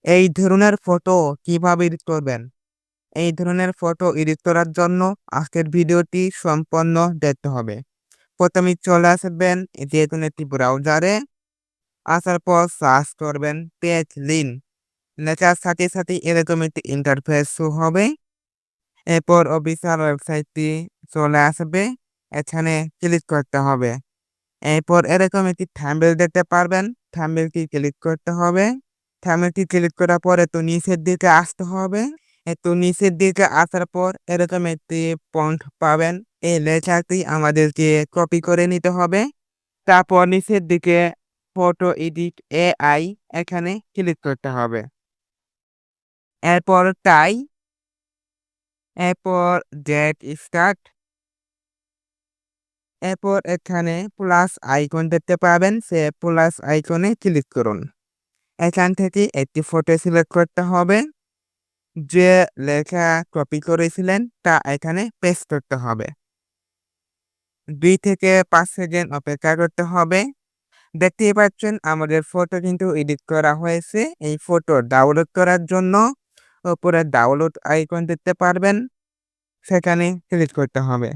এই ধরনের ফটো কিভাবে এডিট করবেন? এই ধরনের ফটো এডিট করার জন্য আজকের ভিডিওটি সম্পূর্ণ দেখতে হবে। প্রথমে চলে আসবেন যেকোনো একটি ব্রাউজারে। আসার পর সার্চ করবেন পেজলিন। লেখার সাথে সাথে এরকম একটি ইন্টারফেস শো হবে। এরপর অফিসিয়াল ওয়েবসাইটটি চলে আসবে। এখানে ক্লিক করতে হবে। এরপর এরকম একটি থাম্বনেইল দেখতে পারবেন। থাম্বনেইলটি ক্লিক করতে হবে। থাম্বনেইলটি ক্লিক করার পর একটু নিচের দিকে আসতে হবে। একটু নিচের দিকে আসার পর এরকম একটি ফন্ট পাবেন। এই লেখাটি আমাদেরকে কপি করে নিতে হবে। তারপর নিচের দিকে ফটো এডিট এআই এখানে ক্লিক করতে হবে। এরপর টাই, এরপর গেট স্টার্ট, এরপর এখানে প্লাস আইকন দেখতে পাবেন। সে প্লাস আইকনে ক্লিক করুন। এখান থেকে একটি ফটো সিলেক্ট করতে হবে। যে লেখা কপি করেছিলেন তা এখানে পেস্ট করতে হবে। ২ থেকে ৫ সেকেন্ড অপেক্ষা করতে হবে। দেখতেই পাচ্ছেন আমাদের ফটো কিন্তু এডিট করা হয়েছে। এই ফটো ডাউনলোড করার জন্য উপরে ডাউনলোড আইকন দেখতে পারবেন, সেখানে ক্লিক করতে হবে।